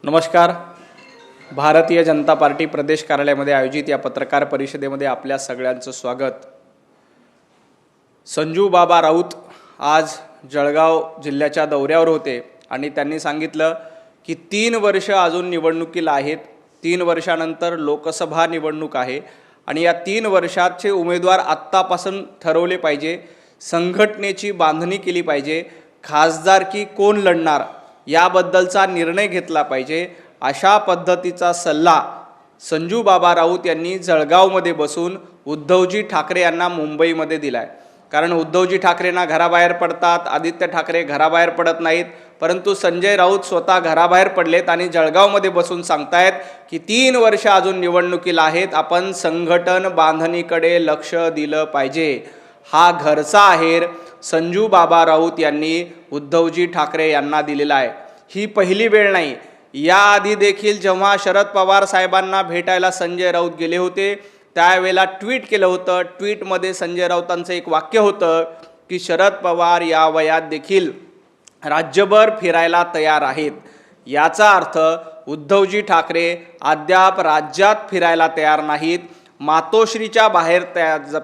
नमस्कार. भारतीय जनता पार्टी प्रदेश कार्यालयामध्ये आयोजित या पत्रकार परिषदेमध्ये आपल्या सगळ्यांचं स्वागत. संजू बाबा राऊत आज जळगाव जिल्ह्याच्या दौऱ्यावर होते आणि त्यांनी सांगितलं की 3 वर्ष अजून निवडणुकीला आहेत. 3 वर्षानंतर लोकसभा निवडणूक आहे आणि या 3 वर्षाचे उमेदवार आत्तापासून ठरवले पाहिजे. संघटनेची बांधणी केली पाहिजे. खासदारकी कोण लढणार याबद्दलचा निर्णय घेतला पाहिजे. अशा पद्धतीचा सल्ला संजू बाबा राऊत यांनी जळगावमध्ये बसून उद्धवजी ठाकरे यांना मुंबईमध्ये दिला आहे. कारण उद्धवजी ठाकरेंना घराबाहेर पडतात, आदित्य ठाकरे घराबाहेर पडत नाहीत, परंतु संजय राऊत स्वतः घराबाहेर पडलेत आणि जळगावमध्ये बसून सांगतायत की 3 वर्ष अजून निवडणुकीला आहेत, आपण संघटन बांधणीकडे लक्ष दिलं पाहिजे. हा घरचा आहेर संजू बाबा राऊत यांनी उद्धवजी ठाकरे यांना दिलेला आहे. ही पहिली वेळ नाही. याआधी देखील जेव्हा शरद पवार साहेबांना भेटायला संजय राऊत गेले होते त्यावेळेला ट्विट केलं होतं. ट्विटमध्ये संजय राऊतांचं एक वाक्य होतं की शरद पवार या वयात देखील राज्यभर फिरायला तयार आहेत. याचा अर्थ उद्धवजी ठाकरे अद्याप राज्यात फिरायला तयार नाहीत, मातोश्रीच्या बाहेर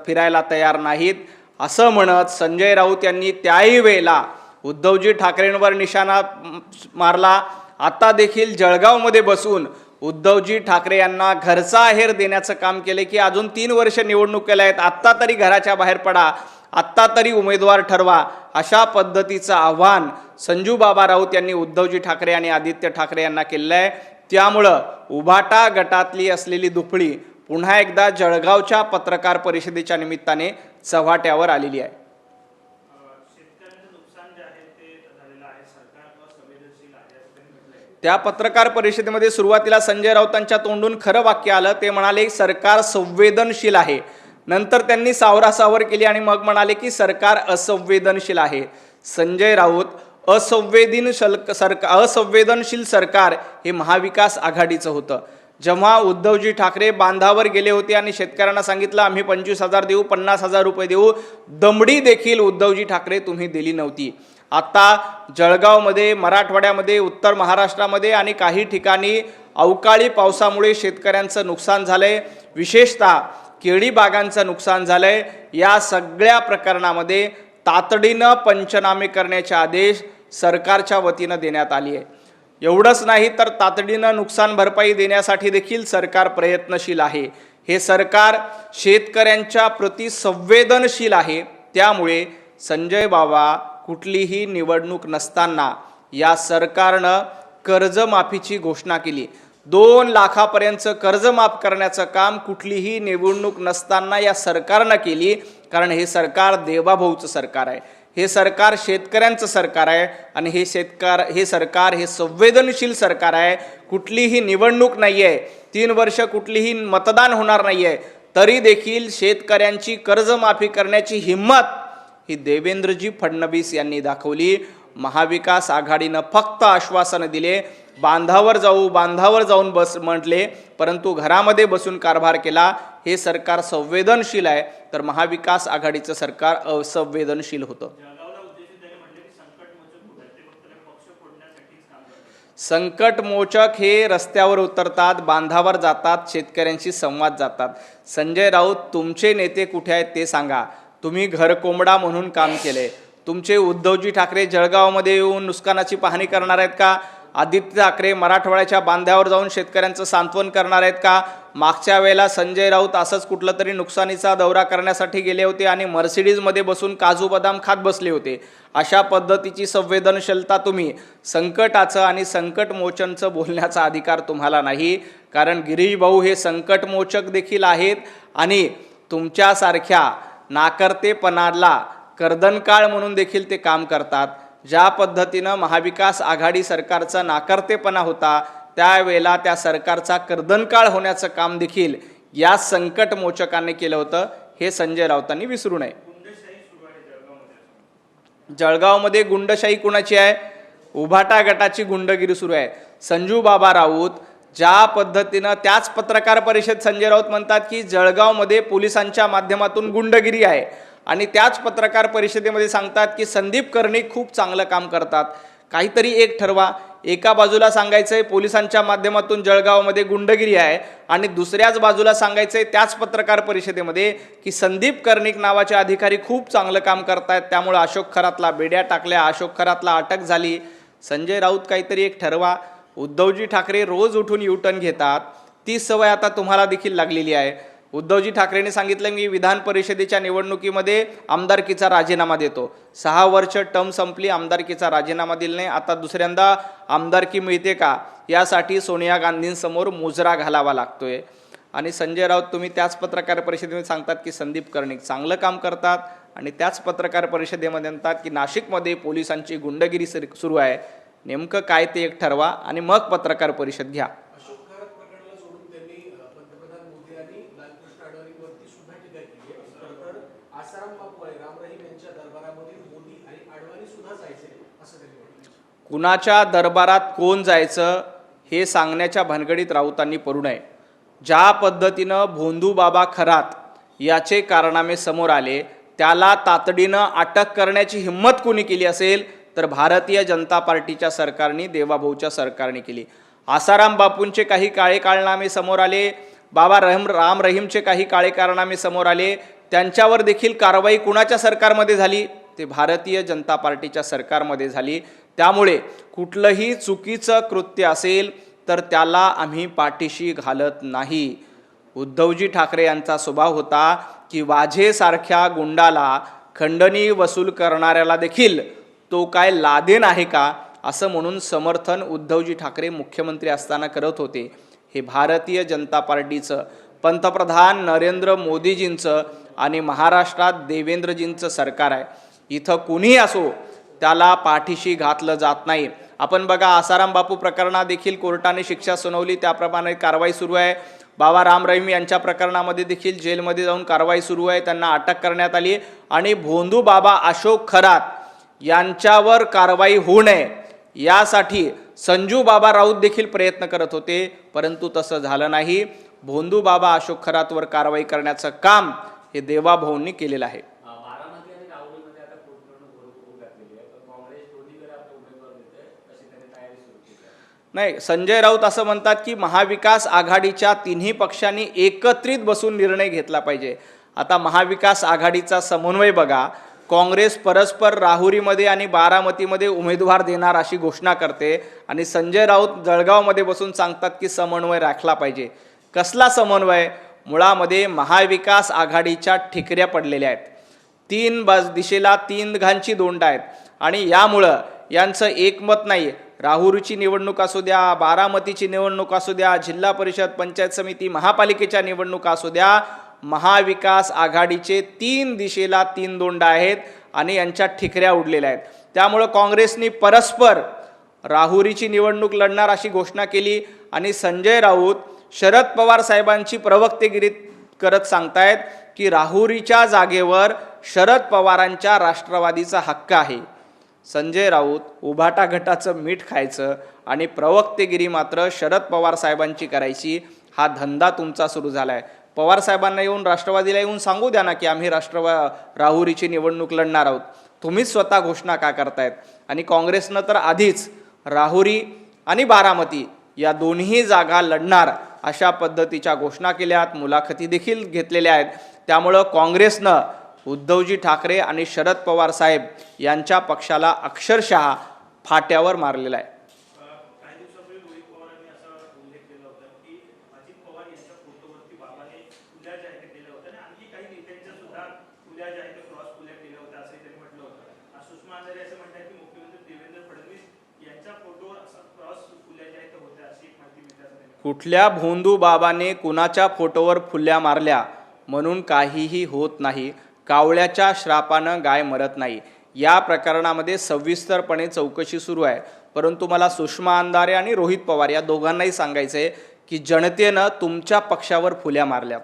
फिरायला तयार नाहीत असं म्हणत संजय राऊत यांनी त्याही वेळेला उद्धवजी ठाकरेंवर निशाणा मारला. आता देखील जळगावमध्ये बसून उद्धवजी ठाकरे यांना घरचा आहेर देण्याचं काम केले की अजून 3 वर्ष निवडणुकीला आहेत, आत्ता तरी घराच्या बाहेर पडा, आत्ता तरी उमेदवार ठरवा. अशा पद्धतीचं आव्हान संजू बाबा राऊत यांनी उद्धवजी ठाकरे आणि आदित्य ठाकरे यांना केलं आहे. त्यामुळं उभाटा गटातली असलेली दुफळी पुन्हा एकदा जळगावच्या पत्रकार परिषदेच्या निमित्ताने चव्हाट्यावर आलेली आहे. त्या पत्रकार परिषदेमध्ये सुरुवातीला संजय राऊतांच्या तोंडून खरं वाक्य आलं. ते म्हणाले सरकार संवेदनशील आहे. नंतर त्यांनी सावरासावर केली आणि मग म्हणाले की सरकार असंवेदनशील आहे. संजय राऊत असंवेदनशील सरकार हे महाविकास आघाडीचं होतं. जेव्हा उद्धवजी ठाकरे बांधावर गेले होते आणि शेतकऱ्यांना सांगितलं आम्ही 25,000 देऊ, 50,000 रुपये देऊ, दमडी देखील उद्धवजी ठाकरे तुम्ही दिली नव्हती. आता जळगावमध्ये, मराठवाड्यामध्ये, उत्तर महाराष्ट्रामध्ये आणि काही ठिकाणी अवकाळी पावसामुळे शेतकऱ्यांचं नुकसान झालंय, विशेषतः केळी बागांचं नुकसान झालंय. या सगळ्या प्रकरणामध्ये तातडीनं पंचनामे करण्याचे आदेश सरकारच्या वतीनं देण्यात आले आहे. एवढंच नाही तर तातडीनं नुकसान भरपाई देण्यासाठी देखील सरकार प्रयत्नशील आहे. हे सरकार शेतकऱ्यांच्या प्रति संवेदनशील आहे. त्यामुळे संजय बाबा कुठलीही निवडणूक नसताना या सरकारनं कर्जमाफीची घोषणा केली. 2 लाखापर्यंतचं कर्ज माफ करण्याचं काम कुठलीही निवडणूक नसताना या सरकारनं केली. कारण हे सरकार देवाभाऊचं सरकार आहे. हे सरकार शेतकऱ्यांचं सरकार आहे आणि हे सरकार संवेदनशील सरकार आहे. कुठलीही निवडणूक नाही आहे, 3 वर्ष कुठलीही मतदान होणार नाही आहे, तरी देखील शेतकऱ्यांची कर्जमाफी करण्याची हिंमत ही देवेंद्रजी फडणवीस यांनी दाखवली. महाविकास आघाडीनं फक्त आश्वासन दिले, बांधावर जाऊन बस म्हटले, परंतु घरामध्ये बसून कारभार केला. हे सरकार संवेदनशील आहे तर महाविकास आघाडीचं सरकार असंवेदनशील होतं. संकटमोचक हे रस्त्यावर उतरतात, बांधावर जातात, शेतकऱ्यांशी संवाद जातात. संजय राऊत तुमचे नेते कुठे आहेत ते सांगा. तुम्ही घरकोंबडा म्हणून काम केले. तुमचे उद्धवजी ठाकरे जळगावमध्ये येऊन नुकसानाची पाहणी करणार आहेत का? आदित्य ठाकरे मराठवाड्याच्या बांध्यावर जाऊन शेतकऱ्यांचं सांत्वन करणार आहेत का? मागच्या वेळेला संजय राऊत असंच कुठलं तरी नुकसानीचा दौरा करण्यासाठी गेले होते आणि मर्सिडीजमध्ये बसून काजू बदाम खात बसले होते. अशा पद्धतीची संवेदनशीलता तुम्ही संकटाचं आणि संकटमोचनचं बोलण्याचा अधिकार तुम्हाला नाही. कारण गिरीश भाऊ हे संकटमोचक देखील आहेत आणि तुमच्यासारख्या नाकर्तेपणाला कर्दनकाळ म्हणून देखील ते काम करतात. ज्या पद्धतीनं महाविकास आघाडी सरकारचा नाकर्तेपणा होता त्यावेळेला त्या सरकारचा कर्दनकाळ होण्याचं काम देखील या संकटमोचकांनी केलं होतं. हे संजय राऊतांनी विसरू नये. जळगावमध्ये गुंडशाही कुणाची आहे? उभाटा गटाची गुंडगिरी सुरू आहे. संजू बाबा राऊत ज्या पद्धतीनं त्याच पत्रकार परिषद संजय राऊत म्हणतात की जळगावमध्ये पोलिसांच्या माध्यमातून गुंडगिरी आहे आणि त्याच पत्रकार परिषदेमध्ये सांगतात की संदीप कर्णिक खूप चांगलं काम करतात. काहीतरी एक ठरवा. एका बाजूला सांगायचंय पोलिसांच्या माध्यमातून जळगावमध्ये गुंडगिरी आहे आणि दुसऱ्याच बाजूला सांगायचंय त्याच पत्रकार परिषदेमध्ये की संदीप कर्णिक नावाचे अधिकारी खूप चांगलं काम करतायत, त्यामुळे अशोक खरातला बेड्या टाकल्या, अशोक खरातला अटक झाली. संजय राऊत काहीतरी एक ठरवा. उद्धवजी ठाकरे रोज उठून युटर्न घेतात, ती सवय आता तुम्हाला देखील लागलेली आहे. उद्धवजी ठाकरेंनी सांगितलं मी विधान परिषदेच्या निवडणुकीमध्ये आमदारकीचा राजीनामा देतो. 6 वर्ष टर्म संपली, आमदारकीचा राजीनामा दिला नाही. आता दुसऱ्यांदा आमदारकी मिळते का यासाठी सोनिया गांधींसमोर मुजरा घालावा लागतोय. आणि संजय राऊत तुम्ही त्याच पत्रकार परिषदेमध्ये सांगतात की संदीप कर्णिक चांगलं काम करतात आणि त्याच पत्रकार परिषदेमध्ये म्हणतात की नाशिकमध्ये पोलिसांची गुंडगिरी सुरू आहे. नेमकं काय ते एक ठरवा आणि मग पत्रकार परिषद घ्या. कुणाच्या दरबारात कोण जायचं हे सांगण्याच्या भानगडीत राऊतांनी पडू नये. ज्या पद्धतीनं भोंदूबाबा खरात याचे कारनामे समोर आले त्याला तातडीनं अटक करण्याची हिंमत कोणी केली असेल तर भारतीय जनता पार्टीच्या सरकारने, देवाभाऊच्या सरकारने केली. आसाराम बापूंचे काही काळे कारनामे समोर आले, बाबा राम रहीमचे काही काळे कारनामे समोर आले, त्यांच्यावर देखील कारवाई कुणाच्या सरकारमध्ये झाली? ते भारतीय जनता पार्टीच्या सरकारमध्ये झाली. त्यामुळे कुठलंही चुकीचं कृत्य असेल तर त्याला आम्ही पाठीशी घालत नाही. उद्धवजी ठाकरे यांचा स्वभाव होता की वाझेसारख्या गुंडाला खंडणी वसूल करणाऱ्याला देखील तो काय लादेन आहे का असं म्हणून समर्थन उद्धवजी ठाकरे मुख्यमंत्री असताना करत होते. हे भारतीय जनता पार्टीचं, पंतप्रधान नरेंद्र मोदीजींचं आणि महाराष्ट्रात देवेंद्रजींचं सरकार आहे. इथं कुणीही असो त्याला पाठीशी घातलं जात नाही. आपण बघा आसाराम बापू प्रकरणात देखील कोर्टाने शिक्षा सुनावली, त्याप्रमाणे कारवाई सुरू आहे. बाबा राम रहीम यांच्या प्रकरणामध्ये देखील जेलमध्ये जाऊन कारवाई सुरू आहे, त्यांना अटक करण्यात आली. आणि भोंदू बाबा अशोक खरात यांच्यावर कारवाई होऊ नये यासाठी संजू बाबा राऊत देखील प्रयत्न करत होते, परंतु तसं झालं नाही. भोंदू बाबा अशोक खरातवर कारवाई करण्याचं काम हे देवाभाऊंनी केलेलं आहे. नाही, संजय राऊत असं म्हणतात की महाविकास आघाडीच्या तिन्ही पक्षांनी एकत्रित बसून निर्णय घेतला पाहिजे. आता महाविकास आघाडीचा समन्वय बघा, काँग्रेस परस्पर राहुरीमध्ये आणि बारामतीमध्ये उमेदवार देणार अशी घोषणा करते आणि संजय राऊत जळगावमध्ये बसून सांगतात की समन्वय राखला पाहिजे. कसला समन्वय? मुळामध्ये महाविकास आघाडीच्या ठिकऱ्या पडलेल्या आहेत. 3 दिशेला 3 घांची दोंड आहेत आणि यामुळं यांचं एकमत नाही. राहुरीची निवडणूक असू द्या, बारामतीची निवडणूक असू द्या, जिल्हा परिषद, पंचायत समिती, महापालिकेच्या निवडणुका असू द्या, महाविकास आघाडीचे 3 दिशेला 3 दोंड आहेत आणि यांच्या ठिकऱ्या उडलेल्या आहेत. त्यामुळं काँग्रेसनी परस्पर राहुरीची निवडणूक लढणार अशी घोषणा केली आणि संजय राऊत शरद पवार साहेबांची प्रवक्तेगिरी करत सांगतायत की राहुरीच्या जागेवर शरद पवारांच्या राष्ट्रवादीचा हक्क आहे. संजय राऊत उभाटा गटाचं मीठ खायचं आणि प्रवक्तेगिरी मात्र शरद पवार साहेबांची करायची, हा धंदा तुमचा सुरू झाला आहे. पवार साहेबांना येऊन, राष्ट्रवादीला येऊन सांगू द्या ना की आम्ही राहुरीची निवडणूक लढणार आहोत. तुम्हीच स्वतः घोषणा का करतायत? आणि काँग्रेसनं तर आधीच राहुरी आणि बारामती या दोन्ही जागा लढणार अशा पद्धतीच्या घोषणा केल्यात, मुलाखती देखील घेतलेल्या आहेत. त्यामुळं काँग्रेसनं उद्धवजी ठाकरे आणि शरद पवार साहेब यांच्या पक्षाला अक्षरशः फाट्यावर मारलेला आहे. कुठल्या भोंदू बाबाने कुणाच्या फोटोवर फुल्या मारल्या म्हणून काहीही होत नाही. कावळ्याच्या श्रापानं गाय मरत नाही. या प्रकरणामध्ये सविस्तरपणे चौकशी सुरू आहे. परंतु मला सुषमा अंधारे आणि रोहित पवार या दोघांनाही सांगायचं आहे की जनतेनं तुमच्या पक्षावर फुल्या मारल्या.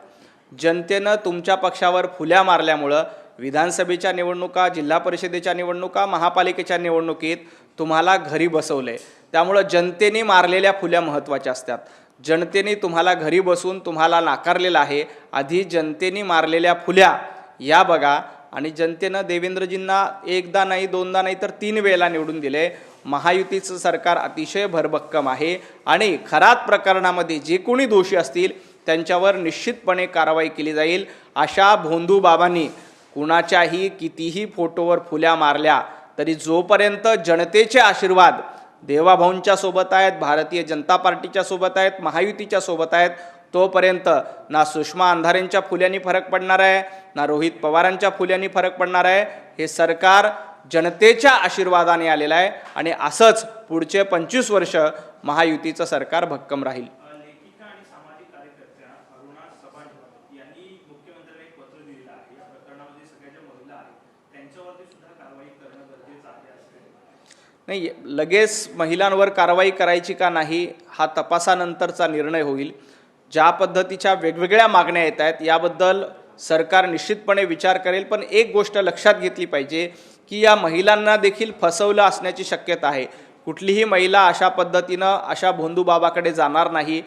जनतेनं तुमच्या पक्षावर फुल्या मारल्यामुळं विधानसभेच्या निवडणुका, जिल्हा परिषदेच्या निवडणुका, महापालिकेच्या निवडणुकीत तुम्हाला घरी बसवले. त्यामुळं जनतेने मारलेल्या फुल्या महत्त्वाच्या असतात. जनतेने तुम्हाला घरी बसून तुम्हाला नाकारलेलं आहे. आधी जनतेने मारलेल्या फुल्या या बघा. आणि जनतेनं देवेंद्रजींना एकदा नाही, दोनदा नाही तर 3 वेळेला निवडून दिले. महायुतीचं सरकार अतिशय भरभक्कम आहे आणि खरात प्रकरणामध्ये जे कोणी दोषी असतील त्यांच्यावर निश्चितपणे कारवाई केली जाईल। अशा भोंदू बाबांनी कुणाच्याही कितीही फोटोवर फुल्या मारल्या तरी जोपर्यंत जनतेचे आशीर्वाद देवाभाऊंच्या सोबत आहेत, भारतीय जनता पार्टीच्या सोबत आहेत, महायुतीच्या सोबत आहेत, तोपर्यंत ना सुषमा अंधारेंच्या फुल्यांनी फरक पडणार आहे, ना रोहित पवारांच्या फुल्यांनी फरक पडणार आहे। हे सरकार जनतेच्या आशीर्वादाने आलेलं आहे आणि असंच पुढचे 25 वर्ष महायुतीचं सरकार भक्कम राहील। लेखिका आणि सामाजिक कार्यकर्त्या अरुणा सभांजवार यांनी मुख्यमंत्र्यांना एक पत्र दिलेलं आहे। या प्रकरणामध्ये सगळ्या ज्या महिला आहेत त्यांच्यावरती सुद्धा कारवाई करणं गरजेचं आहे असं नाही, लगेच महिलांवर कारवाई करायची का नाही हा तपासानंतरचा निर्णय होईल। ज्या पद्धतीच्या वेगवेगळ्या मागण्या येत आहेत याबद्दल सरकार निश्चितपणे विचार करेल, पण एक गोष्ट लक्षात घेतली पाहिजे की या महिलांना देखील फसवलं असण्याची शक्यता आहे। कुठलीही महिला अशा पद्धतीनं अशा भोंदू बाबाकडे जाणार नाही।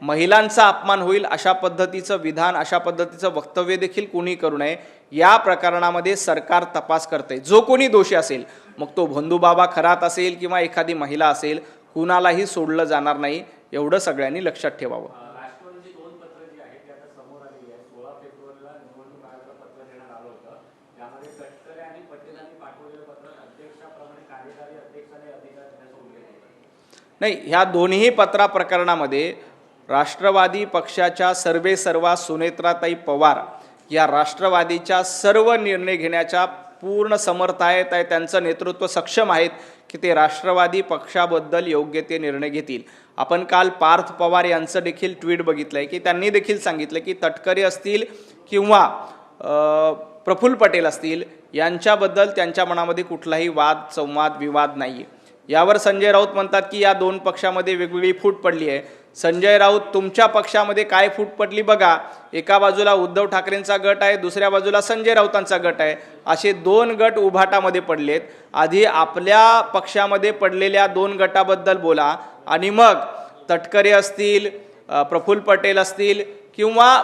महिलांचा अपमान होईल अशा पद्धतीचं विधान, अशा पद्धतीचं वक्तव्य देखील कोणी करू नये। या प्रकरणामध्ये सरकार तपास करते, जो कोणी दोषी असेल, मग तो भोंदू बाबा खरात असेल किंवा एखादी महिला असेल, कुणालाही सोडलं जाणार नाही, एवढं सगळ्यांनी लक्षात ठेवावं। राष्ट्रवादीची 2 पत्र जी आहेत ती आता समोर आलेली आहेत। 16 फेब्रुवारीला निवडणूक आयोगाला पत्र देण्यात आलं होतं, त्यामध्ये तटकरे आणि पटेलांनी पाठवलेलं पत्र अध्यक्षाप्रमाणे कार्यकारी अध्यक्षाने अधिकार देण्याचा उल्लेख होता। नाही, ह्या दोन्ही पत्रा प्रकरणामध्ये राष्ट्रवादी पक्षाच्या सर्वेसर्वा सुनेत्राताई पवार या राष्ट्रवादीच्या सर्व निर्णय घेण्याच्या पूर्ण समर्थ आहेत, त्यांचं नेतृत्व सक्षम आहेत की ते राष्ट्रवादी पक्षाबद्दल योग्य ते निर्णय घेतील। आपण काल पार्थ पवार यांचं देखील ट्विट बघितलंय की त्यांनी देखील सांगितलं की तटकरे असतील किंवा प्रफुल्ल पटेल असतील यांच्याबद्दल त्यांच्या मनामध्ये कुठलाही वाद संवाद विवाद नाही। यावर संजय राऊत म्हणतात की या 2 पक्षामध्ये वेगवेगळी फूट पडली आहे। संजय राऊत, तुमच्या पक्षामध्ये काय फूट पडली बघा, एका बाजूला उद्धव ठाकरेंचा गट आहे, दुसऱ्या बाजूला संजय राऊतांचा गट आहे, असे 2 गट उभाटामध्ये पडलेत। आधी आपल्या पक्षामध्ये पडलेल्या 2 गटाबद्दल बोला आणि मग तटकरे असतील, प्रफुल्ल पटेल असतील किंवा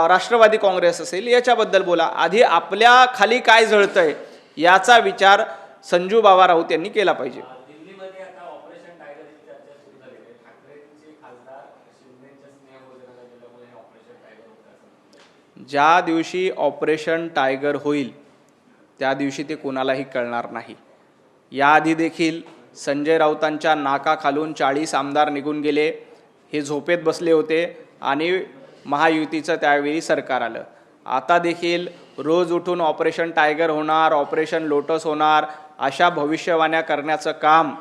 राष्ट्रवादी काँग्रेस असेल याच्याबद्दल बोला। आधी आपल्या खाली काय जळतंय याचा विचार संजू बाबा राऊत यांनी केला पाहिजे। दिल्लीमध्ये आता ऑपरेशन टायगरची चर्चा सुरू झाली आहे। ठाकरेंचे खासदार शिंदेच्या स्नेहभोजनाला गेल्यामुळे ऑपरेशन टायगर होतं। ज्या दिवशी ऑपरेशन टायगर होईल त्या दिवशी ते कोणालाही कळणार नाही। याआधी देखील संजय राऊतांच्या नाकाखालून 40 आमदार निघून गेले, हे झोपेत बसले होते आणि महायुतीचं त्यावेळी सरकार आलं। आता देखील रोज उठून ऑपरेशन टायगर होणार, ऑपरेशन लोटस होणार अशा भविष्यवाण्या करण्याचं काम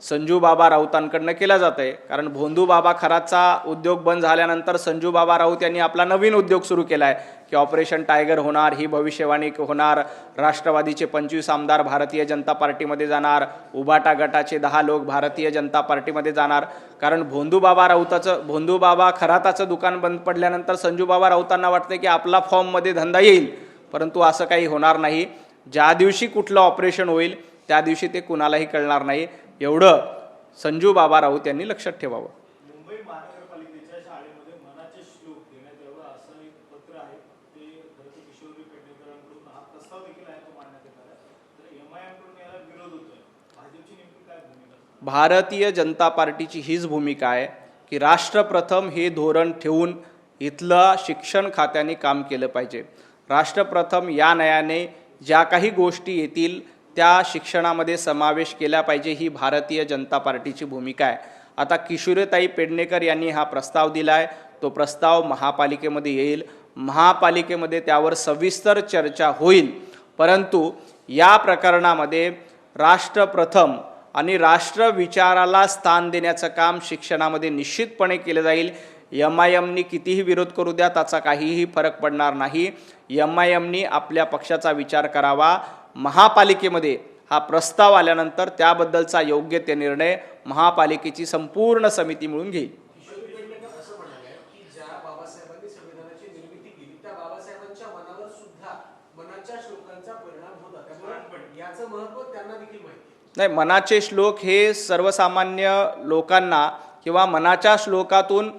संजू बाबा राऊतांकडनं केलं जात आहे। कारण भोंदू बाबा खरातचा उद्योग बंद झाल्यानंतर संजू बाबा राऊत यांनी आपला नवीन उद्योग सुरू केला आहे की ऑपरेशन टायगर होणार, ही भविष्यवाणी होणार, राष्ट्रवादीचे 25 आमदार भारतीय जनता पार्टीमध्ये जाणार, उबाटा गटाचे 10 लोक भारतीय जनता पार्टीमध्ये जाणार। कारण भोंदू बाबा खराताचं दुकान बंद पडल्यानंतर संजू बाबा राऊतांना वाटतं की आपला फॉर्ममध्ये धंदा येईल, परंतु असं काही होणार नाही। ज्या दिवशी कुठलं ऑपरेशन होईल त्या दिवशी ते कुणालाही कळणार नाही, एवढं संजू बाबा राऊत यांनी लक्षात ठेवावं। मुंबई महानगरपालिकेच्या शाळेमध्ये मनाचे श्लोक देण्यात यावं असं एक पत्र आहे, ते खरंतर किशोरी पेडणेकरांकडून हा प्रस्ताव देखील आहे, तो मांडण्यात येत आहे। तर MIM कडून याला विरोध होतोय, भाजपची नेमकी काय भूमिका? भारतीय जनता पार्टीची हीच भूमिका आहे की राष्ट्रप्रथम हे धोरण ठेवून इथलं शिक्षण खात्याने काम केलं पाहिजे। राष्ट्रप्रथम या नयाने ज्या काही गोष्टी येतील त्या शिक्षणामध्ये समावेश केला पाहिजे, ही भारतीय जनता पार्टीची भूमिका आहे। आता किशोरीताई पेडणेकर यांनी हा प्रस्ताव दिला आहे, तो प्रस्ताव महापालिकेमध्ये येईल, महापालिकेमध्ये त्यावर सविस्तर चर्चा होईल। परंतु या प्रकरणामध्ये राष्ट्रप्रथम आणि राष्ट्रविचाराला स्थान देण्याचं काम शिक्षणामध्ये निश्चितपणे केलं जाईल। MIMनी कितीही विरोध करू द्या त्याचा काहीही फरक पडणार नाही। MIMनी आपल्या पक्षाचा विचार करावा। महापालिकेमध्ये हा प्रस्ताव आल्यानंतर त्याबद्दलचा योग्य ते निर्णय महापालिकेची संपूर्ण समिती मिळून घेईल। किशोरी पेडणेकर असं म्हणाले की ज्या बाबासाहेबांनी संविधानाची निर्मिती केली त्या बाबासाहेबांच्या मनावर सुद्धा मनाच्या श्लोकांचा परिणाम होता, त्यामुळे याचं महत्त्व त्यांना देखील माहिती नाही। मनाचे श्लोक हे सर्वसामान्य लोकांना किंवा मनाच्या श्लोकातून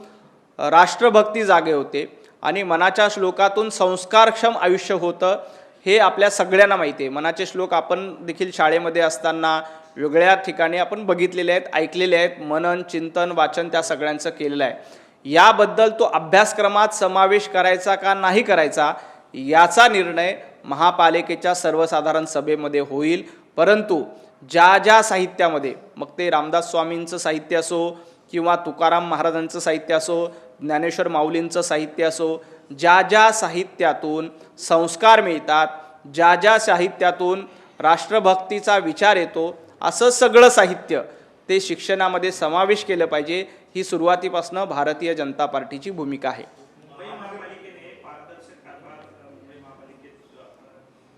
राष्ट्रभक्ती जागे होते आणि मनाच्या श्लोकातून संस्कारक्षम आयुष्य होतं। हे आपल्या सगळ्यांना माहिती आहे. मनाचे श्लोक आपण देखील शाळेमध्ये असताना वेगळ्या ठिकाणी आपण बघितलेले आहेत, ऐकलेले आहेत. मनन, चिंतन, वाचन त्या सगळ्यांचं केलेलं आहे. याबद्दल तो अभ्यासक्रमात समावेश करायचा का नाही करायचा याचा निर्णय महापालिकेच्या सर्वसाधारण सभेमध्ये होईल. परंतु ज्या ज्या साहित्यामध्ये, मग ते रामदास स्वामींचं साहित्य असो किंवा तुकाराम महाराजांचं साहित्य असो, ज्ञानेश्वर माऊलींचं साहित्य असो, ज्या ज्या साहित्यातून संस्कार मिळतात, ज्या ज्या साहित्यातून राष्ट्रभक्तीचा विचार येतो, असं सगळं साहित्य ते शिक्षणामध्ये समावेश केलं पाहिजे. ही सुरुवातीपासून भारतीय जनता पार्टीची भूमिका आहे. मुंबई महापालिकेने पारदर्शक कारभार मुंबई महापालिकेत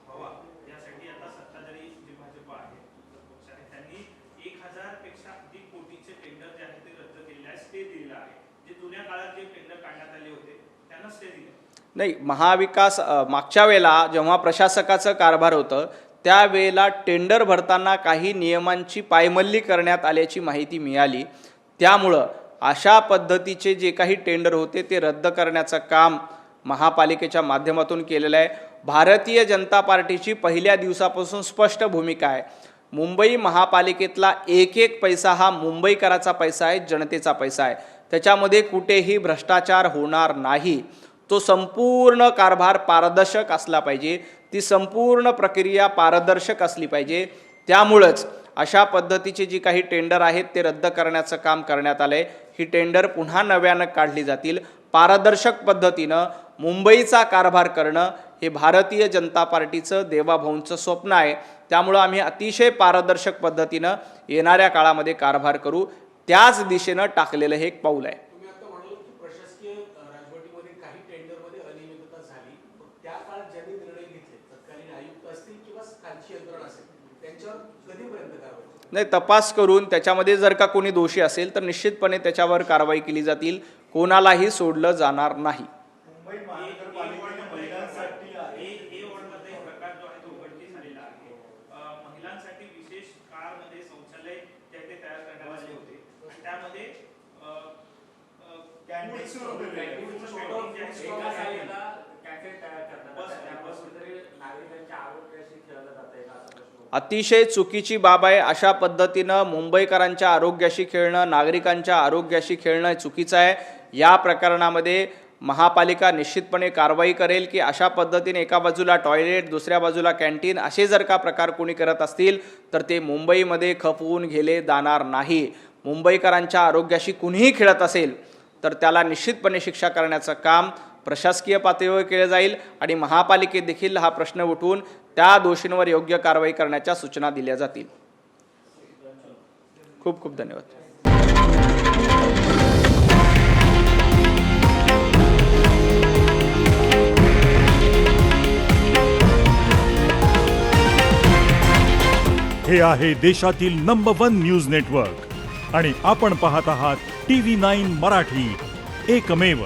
व्हावा यासाठी आता सत्ताधारी जे भाजप आहे पक्ष आहे त्यांनी 1000 पेक्षा अधिक कोटीचे टेंडर जे आहे ते रद्द केलेले आहे, स्टे दिलेला आहे. जे जुन्या काळात जे टेंडर काढण्यात आले होते त्यांना स्टे दिले नाही. महाविकास मागच्या वेळेला जेव्हा प्रशासकाचं कारभार होतं त्यावेळेला टेंडर भरताना काही नियमांची पायमल्ली करण्यात आल्याची माहिती मिळाली. त्यामुळं अशा पद्धतीचे जे काही टेंडर होते ते रद्द करण्याचं काम महापालिकेच्या माध्यमातून केलेलं आहे. भारतीय जनता पार्टीची पहिल्या दिवसापासून स्पष्ट भूमिका आहे. मुंबई महापालिकेतला एक एक पैसा हा मुंबईकराचा पैसा आहे, जनतेचा पैसा आहे. त्याच्यामध्ये कुठेही भ्रष्टाचार होणार नाही. तो संपूर्ण कारभार पारदर्शक असला पाहिजे, ती संपूर्ण प्रक्रिया पारदर्शक असली पाहिजे. त्यामुळंच अशा पद्धतीची जी काही टेंडर आहेत ते रद्द करण्याचं काम करण्यात आलं आहे. ही टेंडर पुन्हा नव्यानं काढली जातील. पारदर्शक पद्धतीनं मुंबईचा कारभार करणं हे भारतीय जनता पार्टीचं देवाभाऊंचं स्वप्न आहे. त्यामुळं आम्ही अतिशय पारदर्शक पद्धतीनं येणाऱ्या काळामध्ये कारभार करू, त्याच दिशेनं टाकलेलं हे एक पाऊल आहे. तुम्ही आता म्हणाल की प्रशासकीय राजवटीमध्ये काही टेंडरमध्ये अनियमितता झाली, त्या काळात ज्यांनी निर्णय घेतले, तत्कालीन आयुक्त असतील किंवा खालची यंत्रणा असेल, त्यांच्यावर कधीपर्यंत कारवाई? नाही, तपास करून त्याच्यामध्ये जर का कोणी दोषी असेल तर निश्चितपणे त्याच्यावर कारवाई केली जातील. कोणालाही सोडलं जाणार नाही. मुंबई महानगरपालिकेने महिलांसाठी ए वॉर्डमध्ये एक प्रकार जो आहे तो उघडकीस आलेला आहे. महिलांसाठी विशेष कारमध्ये शौचालय ते तयार करण्यात आले होते. त्यामध्ये कॅन्टीन सुरू केले. एका साईडला कॅफे तयार करण्यात आले. त्यामुळे कुठेतरी नागरिकांच्या आरोग्याशी खेळलं जातंय का असा प्रश्न. अतिशय चुकीची बाब आहे. अशा पद्धतीनं मुंबईकरांच्या आरोग्याशी खेळणं, नागरिकांच्या आरोग्याशी खेळणं चुकीचं आहे. या प्रकरणामध्ये महापालिका निश्चितपणे कारवाई करेल की अशा पद्धतीने एका बाजूला टॉयलेट, दुसऱ्या बाजूला कॅन्टीन असे जर का प्रकार कोणी करत असतील तर ते मुंबईमध्ये खपवून गेले जाणार नाही. मुंबईकरांच्या आरोग्याशी कुणीही खेळत असेल तर त्याला निश्चितपणे शिक्षा करण्याचं काम प्रशासकीय पातळीवर केलं जाईल आणि महापालिकेत देखील हा प्रश्न उठवून त्या दोषींवर योग्य कारवाई करण्याच्या सूचना दिल्या जातील. खूप खूप धन्यवाद. हे आहे देशातील नंबर 1 न्यूज नेटवर्क आणि आपण पाहत आहात TV9 मराठी, एकमेव.